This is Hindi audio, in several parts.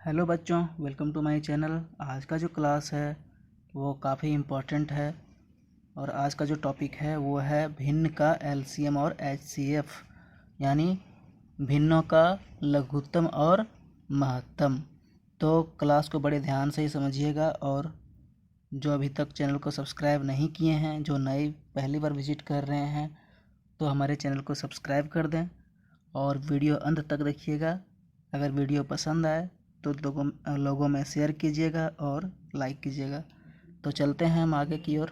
हेलो बच्चों, वेलकम टू माय चैनल। आज का जो क्लास है वो काफ़ी इम्पोर्टेंट है और आज का जो टॉपिक है वो है भिन्न का एलसीएम और एचसीएफ, यानी भिन्नों का लघुत्तम और महत्तम। तो क्लास को बड़े ध्यान से ही समझिएगा और जो अभी तक चैनल को सब्सक्राइब नहीं किए हैं, जो नए पहली बार विजिट कर रहे हैं, तो हमारे चैनल को सब्सक्राइब कर दें और वीडियो अंत तक देखिएगा। अगर वीडियो पसंद आए तो लोगों में शेयर कीजिएगा और लाइक कीजिएगा। तो चलते हैं हम आगे की ओर।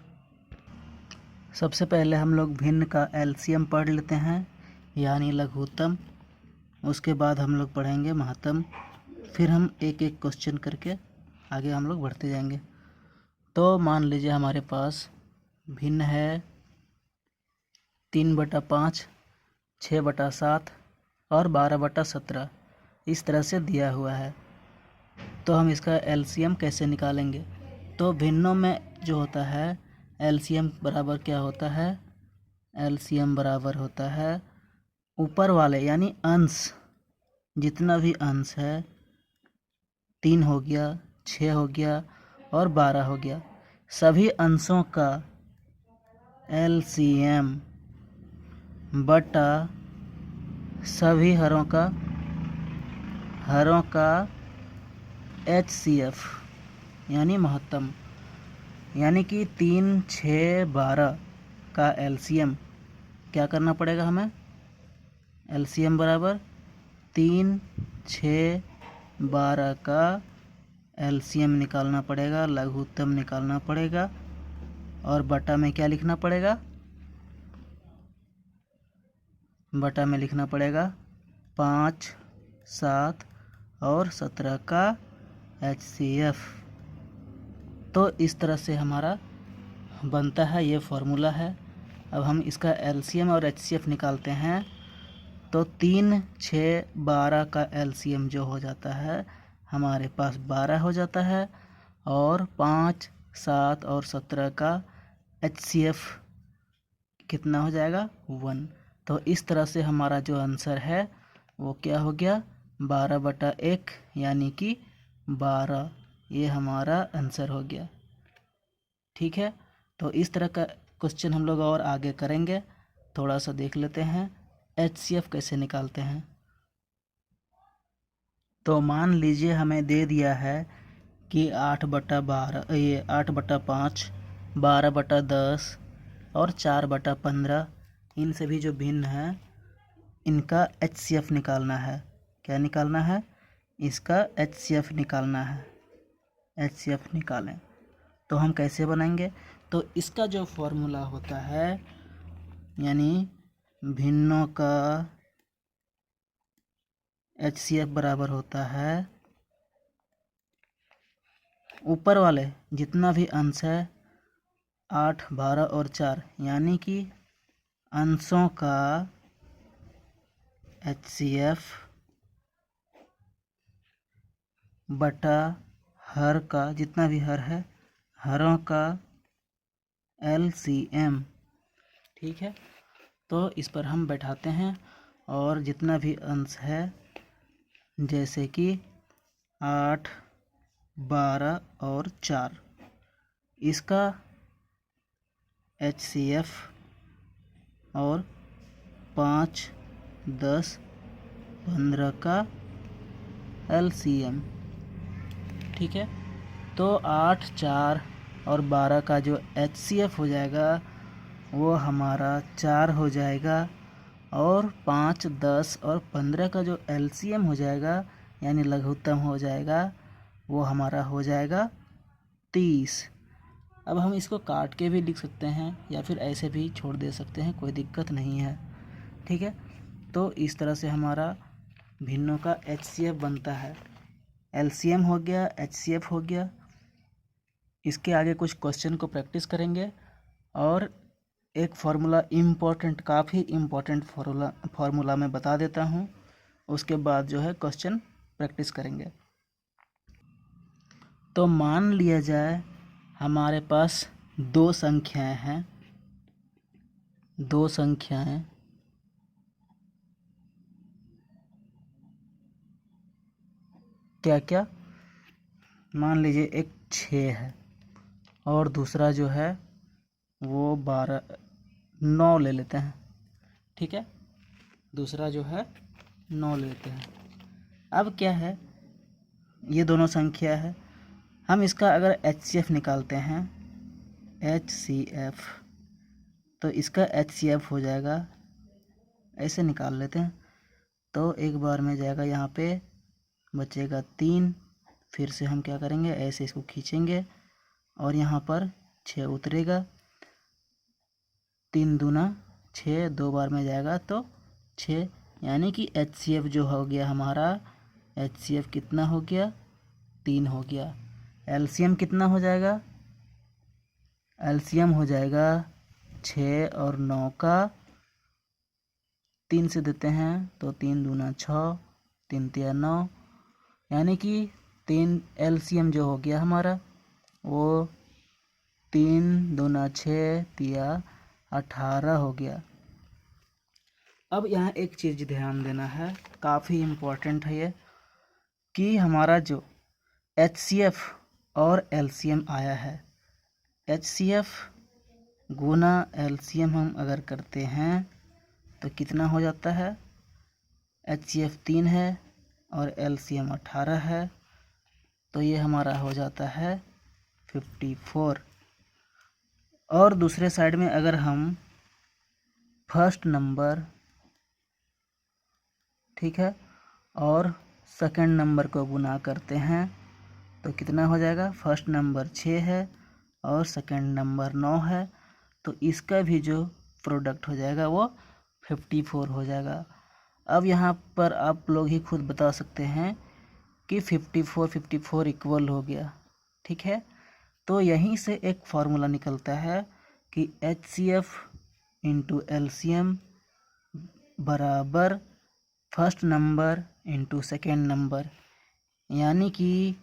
सबसे पहले हम लोग भिन्न का एलसीएम पढ़ लेते हैं, यानी लघुत्तम। उसके बाद हम लोग पढ़ेंगे महत्तम, फिर हम एक एक क्वेश्चन करके आगे हम लोग बढ़ते जाएंगे। तो मान लीजिए हमारे पास भिन्न है 3/5, 6/7 और 12/17 इस तरह से दिया हुआ है। तो हम इसका एलसीएम कैसे निकालेंगे? तो भिन्नों में जो होता है एलसीएम बराबर क्या होता है? एलसीएम बराबर होता है ऊपर वाले यानी अंश, जितना भी अंश है, 3 हो गया, 6 हो गया और 12 हो गया, सभी अंशों का एलसीएम बटा सभी हरों का एचसीएफ यानी महत्तम। यानी कि 3, 6, 12 का एलसीएम क्या करना पड़ेगा हमें? एलसीएम बराबर 3, 6, 12 का एलसीएम निकालना पड़ेगा, लघुत्तम निकालना पड़ेगा और बटा में क्या लिखना पड़ेगा? बटा में लिखना पड़ेगा 5, 7 और 17 का एचसीएफ। तो इस तरह से हमारा बनता है, ये फॉर्मूला है। अब हम इसका एलसीएम और एचसीएफ निकालते हैं तो 3, 6, 12 का एलसीएम जो हो जाता है हमारे पास 12 हो जाता है और 5, 7 और 17 का एचसीएफ कितना हो जाएगा? 1। तो इस तरह से हमारा जो आंसर है वो क्या हो गया? 12/1 यानी कि 12। ये हमारा आंसर हो गया। ठीक है, तो इस तरह का क्वेश्चन हम लोग और आगे करेंगे। थोड़ा सा देख लेते हैं एचसीएफ कैसे निकालते हैं। तो मान लीजिए हमें दे दिया है कि 8/12, ये 8/5, 12/10 और 4/15, इन सभी जो भिन्न हैं इनका एचसीएफ निकालना है। क्या निकालना है? इसका एचसीएफ निकालना है। एचसीएफ निकालें तो हम कैसे बनाएंगे? तो इसका जो फॉर्मूला होता है, यानी भिन्नों का एचसीएफ बराबर होता है ऊपर वाले जितना भी अंश है 8, 12 और 4, यानी कि अंशों का एचसीएफ बटा हर का, जितना भी हर है, हरों का एलसीएम। ठीक है, तो इस पर हम बैठाते हैं और जितना भी अंश है, जैसे कि 8, 12 और 4, इसका एचसीएफ और 5, 10, 15 का एलसीएम। ठीक है, तो 8, 4 और 12 का जो एचसीएफ हो जाएगा वो हमारा 4 हो जाएगा और 5, 10 और 15 का जो एलसीएम हो जाएगा यानी लघुत्तम हो जाएगा वो हमारा हो जाएगा 30। अब हम इसको काट के भी लिख सकते हैं या फिर ऐसे भी छोड़ दे सकते हैं, कोई दिक्कत नहीं है। ठीक है, तो इस तरह से हमारा भिन्नों का एचसीएफ बनता है। एलसीएम हो गया, एचसीएफ हो गया। इसके आगे कुछ क्वेश्चन को प्रैक्टिस करेंगे और एक फार्मूला इम्पोर्टेंट, काफ़ी इम्पोर्टेंट फार्मूला मैं बता देता हूँ, उसके बाद जो है क्वेश्चन प्रैक्टिस करेंगे। तो मान लिया जाए हमारे पास दो संख्याएं हैं, दो संख्याएं क्या क्या मान लीजिए एक 6 है और दूसरा जो है वो 9 ले लेते हैं। ठीक है, दूसरा जो है 9 ले लेते हैं। अब क्या है, ये दोनों संख्या है, हम इसका अगर HCF निकालते हैं, HCF, तो इसका HCF हो जाएगा, ऐसे निकाल लेते हैं। तो एक बार में जाएगा, यहाँ पे बचेगा 3, फिर से हम क्या करेंगे, ऐसे इसको खींचेंगे और यहाँ पर 6 उतरेगा, 3 दूना 6, 2 बार में जाएगा तो 6, यानी कि HCF जो हो गया हमारा, HCF कितना हो गया, 3 हो गया। LCM कितना हो जाएगा, LCM हो जाएगा 6 और 9 का 3 से देते हैं तो 3 दूना 6, 3 तिया 9, यानी कि 3 LCM जो हो गया हमारा वो 3 दूना 6 तिया 18 हो गया। अब यहाँ एक चीज़ ध्यान देना है, काफ़ी इम्पोर्टेंट है ये, कि हमारा जो HCF और LCM आया है, HCF गुना LCM हम अगर करते हैं तो कितना हो जाता है, HCF 3 है और LCM 18 है, तो ये हमारा हो जाता है 54। और दूसरे साइड में अगर हम फर्स्ट नंबर, ठीक है, और सेकंड नंबर को गुना करते हैं तो कितना हो जाएगा, फर्स्ट नंबर 6 है और सेकंड नंबर 9 है, तो इसका भी जो प्रोडक्ट हो जाएगा वो 54 हो जाएगा। अब यहाँ पर आप लोग ही खुद बता सकते हैं कि 54 इक्वल हो गया। ठीक है, तो यहीं से एक फार्मूला निकलता है कि HCF इंटू LCM बराबर first number into second number, यानी कि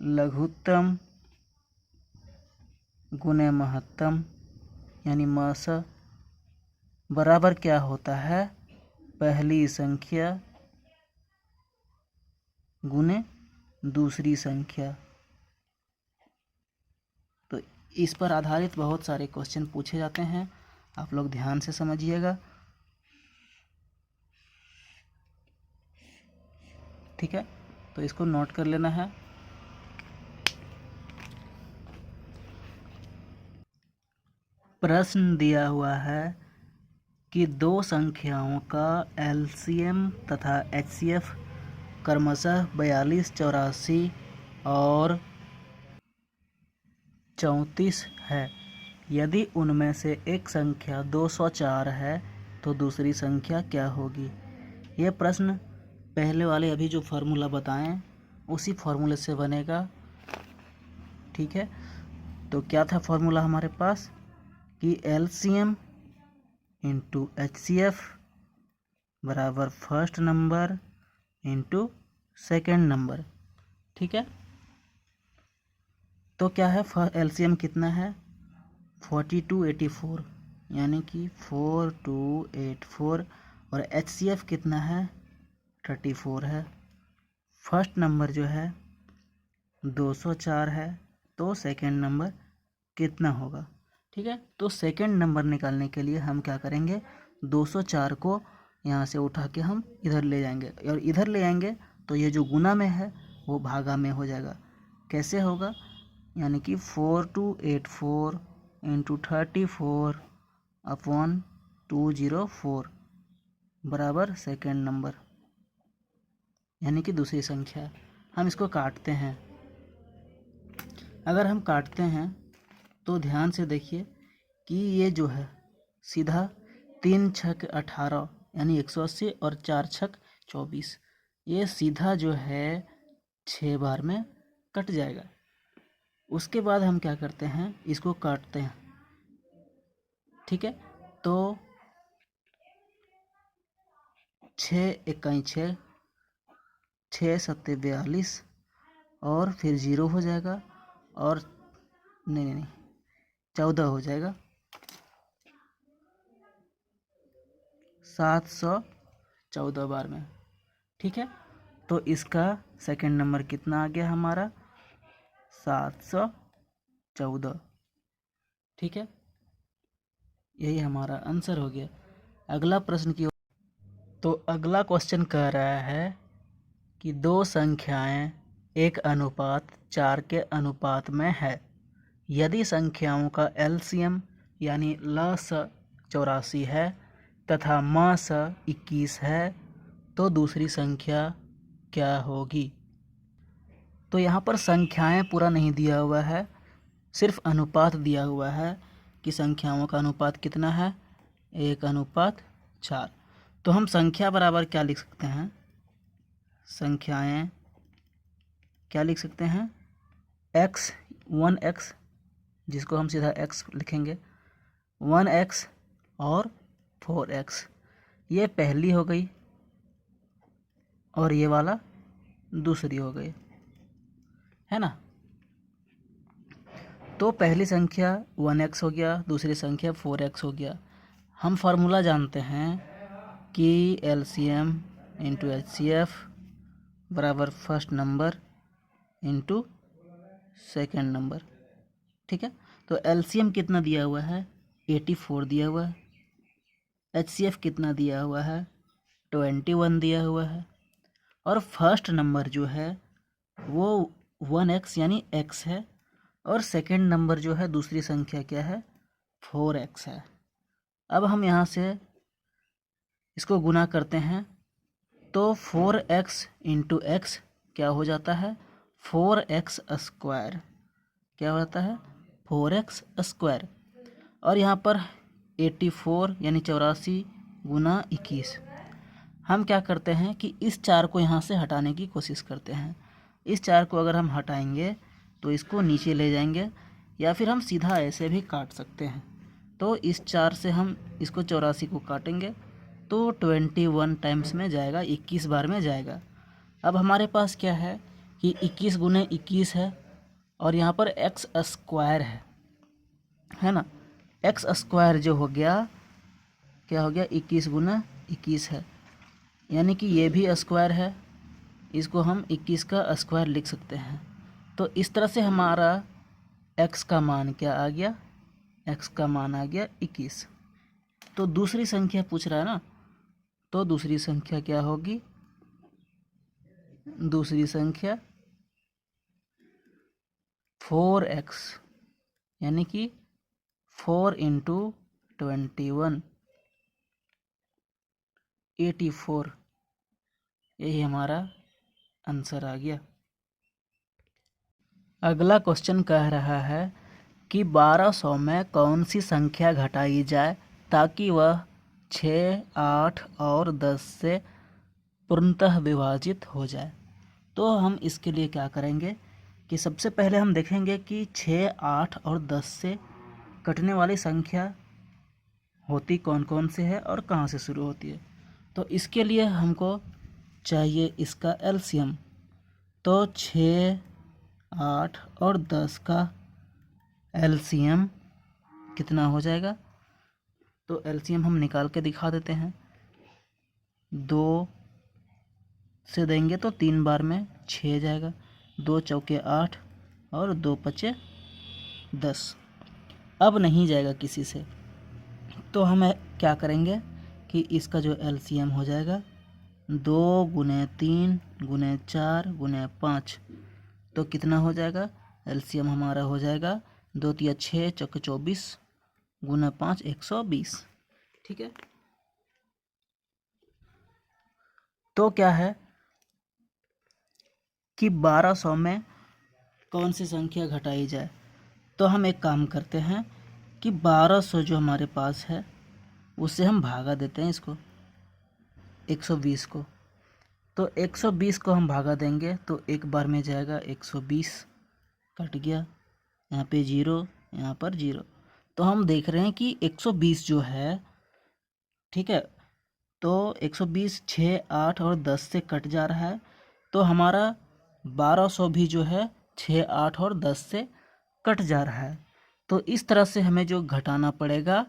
लघुत्तम गुने महत्तम, यानी मस बराबर क्या होता है, पहली संख्या गुने दूसरी संख्या। तो इस पर आधारित बहुत सारे क्वेश्चन पूछे जाते हैं, आप लोग ध्यान से समझिएगा। ठीक है, तो इसको नोट कर लेना है। प्रश्न दिया हुआ है कि दो संख्याओं का LCM तथा HCF क्रमशः 42, 84 और 34 है। यदि उनमें से एक संख्या 204 है तो दूसरी संख्या क्या होगी। यह प्रश्न पहले वाले अभी जो फार्मूला बताएं उसी फार्मूले से बनेगा। ठीक है, तो क्या था फार्मूला हमारे पास कि LCM इंटू HCF बराबर first number into second number. ठीक है, तो क्या है, LCM कितना है, 4284, यानी कि 4284, और HCF कितना है, 34 है। फर्स्ट नंबर जो है 204 है, तो सेकेंड नंबर कितना होगा। ठीक है, तो सेकेंड नंबर निकालने के लिए हम क्या करेंगे, 204 को यहाँ से उठा के हम इधर ले जाएंगे, और इधर ले आएंगे तो ये जो गुना में है वो भागा में हो जाएगा। कैसे होगा, यानी कि 4284 इंटू 34 अपॉन 204 बराबर सेकेंड नंबर, यानी कि दूसरी संख्या। हम इसको काटते हैं, अगर हम काटते हैं तो ध्यान से देखिए कि ये जो है सीधा 3 छक 18 यानी 180 और 4 छक 24, ये सीधा जो है 6 बार में कट जाएगा। उसके बाद हम क्या करते हैं, इसको काटते हैं। ठीक है, तो 6 इकाई 6, 6 सत्ते 42 और फिर 0 हो जाएगा, और नहीं 14 हो जाएगा, 714 बार में। ठीक है, तो इसका सेकंड नंबर कितना आ गया हमारा 714। ठीक है, यही हमारा आंसर हो गया। अगला प्रश्न की तो अगला क्वेश्चन कह रहा है कि दो संख्याएं एक अनुपात 4 के अनुपात में है। यदि संख्याओं का एलसीएम यानी लस 84 है तथा मस 21 है तो दूसरी संख्या क्या होगी। तो यहाँ पर संख्याएं पूरा नहीं दिया हुआ है, सिर्फ अनुपात दिया हुआ है कि संख्याओं का अनुपात कितना है 1:4। तो हम संख्या बराबर क्या लिख सकते हैं, संख्याएं क्या लिख सकते हैं x 1x, जिसको हम सीधा x लिखेंगे 1x और 4x, ये पहली हो गई और ये वाला दूसरी हो गई, है ना। तो पहली संख्या 1x हो गया, दूसरी संख्या 4x हो गया। हम फार्मूला जानते हैं कि LCM इंटू HCF बराबर first number into second number. ठीक है, तो LCM कितना दिया हुआ है 84 दिया हुआ है, HCF कितना दिया हुआ है 21 दिया हुआ है, और फर्स्ट नंबर जो है वो 1x यानी x है, और सेकेंड नंबर जो है दूसरी संख्या क्या है 4x है। अब हम यहाँ से इसको गुना करते हैं तो 4x इंटू एक्स क्या हो जाता है 4x स्क्वायर, क्या हो जाता है 4x स्क्वायर, और यहाँ पर 84 यानी 84 गुना 21। हम क्या करते हैं कि इस 4 को यहाँ से हटाने की कोशिश करते हैं। इस 4 को अगर हम हटाएंगे तो इसको नीचे ले जाएंगे, या फिर हम सीधा ऐसे भी काट सकते हैं। तो इस 4 से हम इसको 84 को काटेंगे तो 21 टाइम्स में जाएगा, 21 बार में जाएगा। अब हमारे पास क्या है कि 21 गुने 21 है और यहाँ पर x स्क्वायर है ना। x स्क्वायर जो हो गया क्या हो गया 21 गुना 21 है, यानी कि ये भी स्क्वायर है, इसको हम 21 का स्क्वायर लिख सकते हैं। तो इस तरह से हमारा x का मान क्या आ गया, x का मान आ गया 21। तो दूसरी संख्या पूछ रहा है ना, तो दूसरी संख्या क्या होगी, दूसरी संख्या 4x यानी कि 4 इंटू 21 84, यही हमारा आंसर आ गया। अगला क्वेश्चन कह रहा है कि 1200 में कौन सी संख्या घटाई जाए ताकि वह 6, 8 और 10 से पूर्णतः विभाजित हो जाए। तो हम इसके लिए क्या करेंगे कि सबसे पहले हम देखेंगे कि 6, 8 और 10 से कटने वाली संख्या होती कौन कौन से है और कहाँ से शुरू होती है। तो इसके लिए हमको चाहिए इसका एलसीएम। तो 6, 8 और 10 का एलसीएम कितना हो जाएगा, तो एलसीएम हम निकाल के दिखा देते हैं। 2 से देंगे तो 3 बार में 6 जाएगा, 2 चौके 8 और 2 पचे 10। अब नहीं जाएगा किसी से, तो हम क्या करेंगे कि इसका जो एलसीएम हो जाएगा 2 गुने 3 गुने 4 गुने 5, तो कितना हो जाएगा एलसीएम हमारा हो जाएगा 2 तिया 6 चौके 24 गुना 5 120। ठीक है, तो क्या है कि 1200 में कौन सी संख्या घटाई जाए। तो हम एक काम करते हैं कि 1200 जो हमारे पास है उससे हम भागा देते हैं इसको 120 को। तो 120 को हम भागा देंगे तो एक बार में जाएगा 120, कट गया, यहाँ पे 0 यहाँ पर 0। तो हम देख रहे हैं कि 120 जो है, ठीक है, तो 120 6, 8 और 10 से कट जा रहा है, तो हमारा 1200 भी जो है 6, 8 और 10 से कट जा रहा है। तो इस तरह से हमें जो घटाना पड़ेगा,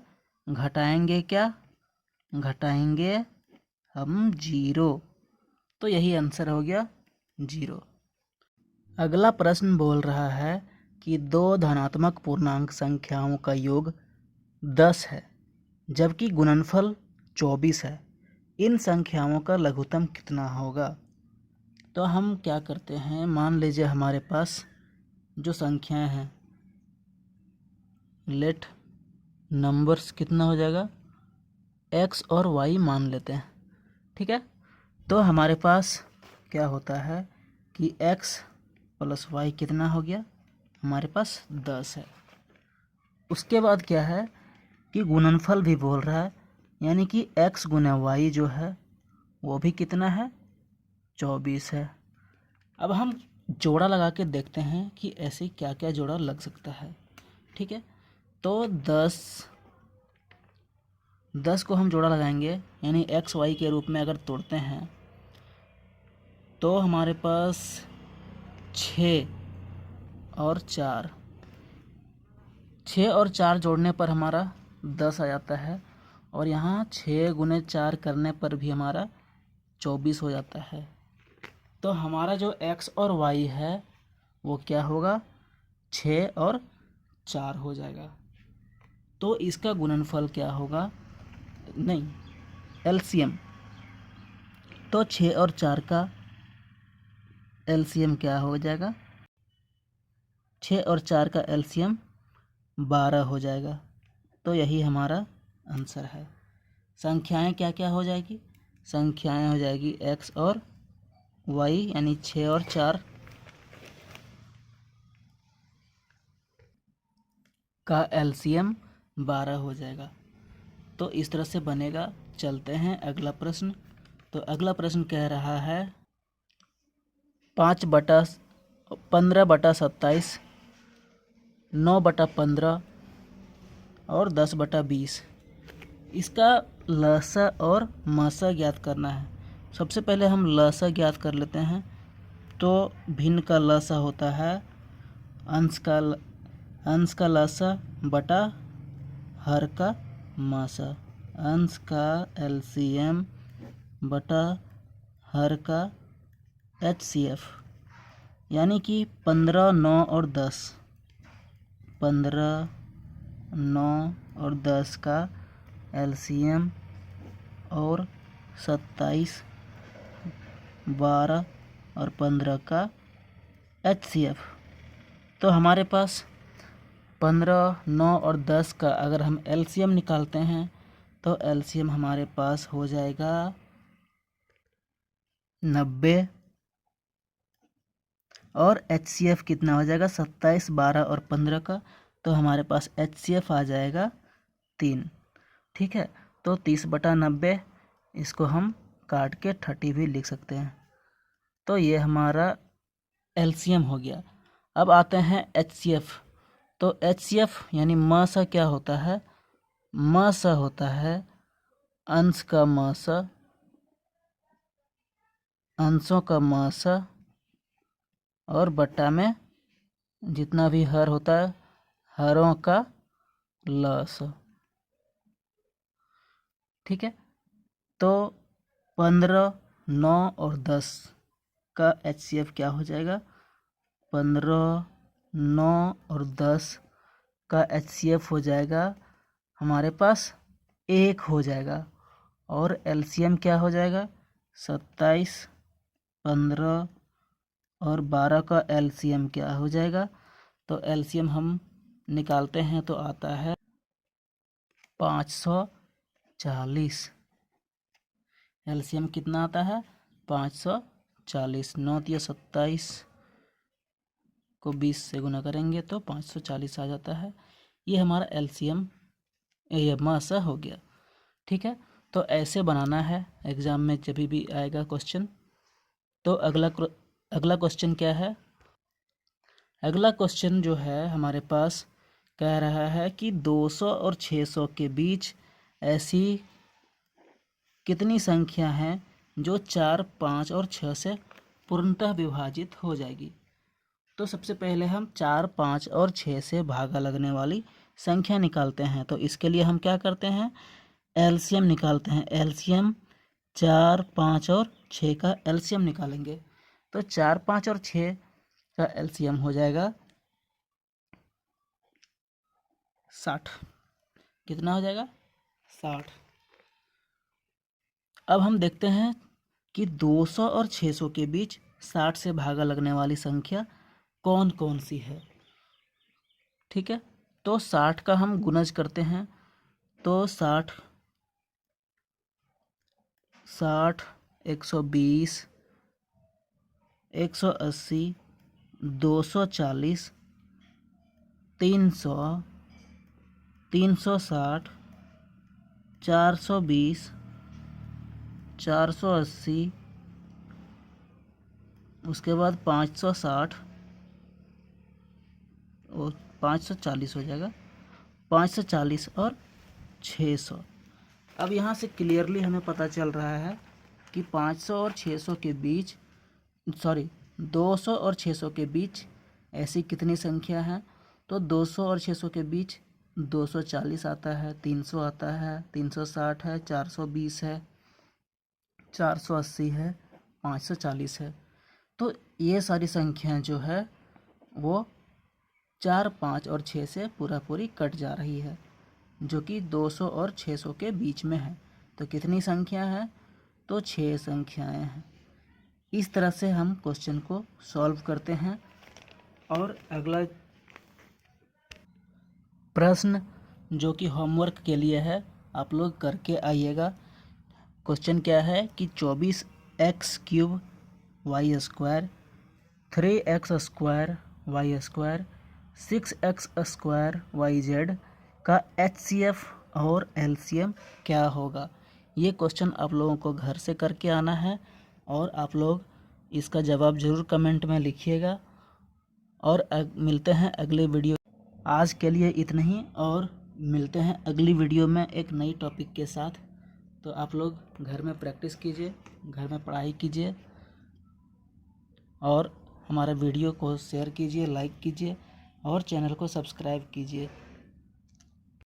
घटाएंगे क्या, घटाएंगे हम 0। तो यही आंसर हो गया 0। अगला प्रश्न बोल रहा है कि दो धनात्मक पूर्णांक संख्याओं का योग 10 है जबकि गुणनफल 24 है। इन संख्याओं का लघुत्तम कितना होगा? तो हम क्या करते हैं, मान लीजिए हमारे पास जो संख्याएं हैं, लेट नंबर्स कितना हो जाएगा, x और y मान लेते हैं। ठीक है, तो हमारे पास क्या होता है कि x प्लस y कितना हो गया, हमारे पास 10 है। उसके बाद क्या है कि गुणनफल भी बोल रहा है, यानी कि x गुना y जो है वो भी कितना है, 24 है। अब हम जोड़ा लगा के देखते हैं कि ऐसे क्या क्या जोड़ा लग सकता है। ठीक है, तो 10 को हम जोड़ा लगाएंगे, यानी एक्स वाई के रूप में अगर तोड़ते हैं तो हमारे पास 6 और 4, 6 और 4 जोड़ने पर हमारा 10 आ जाता है, और यहाँ 6 गुने 4 करने पर भी हमारा 24 हो जाता है। तो हमारा जो x और y है वो क्या होगा, 6 और 4 हो जाएगा। तो इसका गुणनफल क्या होगा, नहीं एलसीएम, तो 6 और 4 का एलसीएम क्या हो जाएगा, 6 और 4 का एलसीएम 12 हो जाएगा। तो यही हमारा आंसर है। संख्याएं क्या क्या हो जाएगी, संख्याएं हो जाएगी x और y, यानी 6 और 4 का एलसीएम 12 हो जाएगा। तो इस तरह से बनेगा। चलते हैं अगला प्रश्न। तो अगला प्रश्न कह रहा है 15/27, 9/15 और 10/20, इसका लसा और मसा ज्ञात करना है। सबसे पहले हम लसा ज्ञात कर लेते हैं। तो भिन्न का लसा होता है अंश का लसा बटा हर का मासा, अंश का एलसीएम बटा हर का एचसीएफ, यानी कि 15, 9 और 10, 15, 9 और 10 का एलसीएम और 27, 12 और 15 का एचसीएफ। तो हमारे पास 15, 9 और 10 का अगर हम एलसीएम निकालते हैं तो एलसीएम हमारे पास हो जाएगा 90, और एचसीएफ कितना हो जाएगा, 27, 12 और 15 का। तो हमारे पास एचसीएफ आ जाएगा 3। ठीक है, तो 30/90, इसको हम काट के 30 भी लिख सकते हैं। तो ये हमारा एलसीएम हो गया। अब आते हैं एचसीएफ। तो एचसीएफ यानी मासा क्या होता है, मासा होता है अंश का मासा, अंशों का मासा और बट्टा में जितना भी हर होता है हरों का लस। ठीक है, तो 15, 9 और 10 का एचसीएफ क्या हो जाएगा, 15, 9 और 10 का एचसीएफ हो जाएगा हमारे पास 1 हो जाएगा, और एलसीएम क्या हो जाएगा, 27, 15 और 12 का एलसीएम क्या हो जाएगा। तो एलसीएम हम निकालते हैं तो आता है 540। एलसीएम कितना आता है, 540। 9 या 27 को 20 से गुना करेंगे तो 540 आ जाता है। ये हमारा एलसीएम ये मासा हो गया। ठीक है, तो ऐसे बनाना है एग्ज़ाम में जब भी आएगा क्वेश्चन। तो अगला क्वेश्चन क्या है, अगला क्वेश्चन जो है हमारे पास कह रहा है कि 200 और 600 के बीच ऐसी कितनी संख्या हैं जो 4, 5 और 6 से पूर्णतः विभाजित हो जाएगी। तो सबसे पहले हम 4, 5 और 6 से भागा लगने वाली संख्या निकालते हैं। तो इसके लिए हम क्या करते हैं, एलसीएम निकालते हैं। एलसीएम 4, 5 और 6 का एलसीएम निकालेंगे। तो 4, 5 और 6 का एलसीएम हो जाएगा 60। कितना हो जाएगा? 60। अब हम देखते हैं कि 200 और 600 के बीच 60 से भागा लगने वाली संख्या कौन कौन सी है। ठीक है, तो 60 का हम गुणज करते हैं। तो 60, 120, 180, 240, 300, 360, 420, 480, उसके बाद 560 और 540 हो जाएगा, 540 और 600। अब यहाँ से क्लियरली हमें पता चल रहा है कि 500 और 600 के बीच 200 और 600 के बीच ऐसी कितनी संख्या है। तो 200 और 600 के बीच 240 आता है, 300 आता है, 360 है, 420 है, 480 है, 540 है। तो ये सारी संख्याएं जो है वो 4, 5 और 6 से पूरी कट जा रही है, जो कि 200 और 600 के बीच में है। तो कितनी संख्या है? तो 6 संख्याएं हैं। इस तरह से हम क्वेश्चन को सॉल्व करते हैं। और अगला प्रश्न जो कि होमवर्क के लिए है, आप लोग करके आइएगा। क्वेश्चन क्या है कि 24x³ y², 3x² y², 6x² yz का HCF और LCM क्या होगा। ये क्वेश्चन आप लोगों को घर से करके आना है और आप लोग इसका जवाब ज़रूर कमेंट में लिखिएगा। और मिलते हैं अगले वीडियो। आज के लिए इतना ही, और मिलते हैं अगली वीडियो में एक नई टॉपिक के साथ। तो आप लोग घर में प्रैक्टिस कीजिए, घर में पढ़ाई कीजिए और हमारे वीडियो को शेयर कीजिए, लाइक कीजिए और चैनल को सब्सक्राइब कीजिए।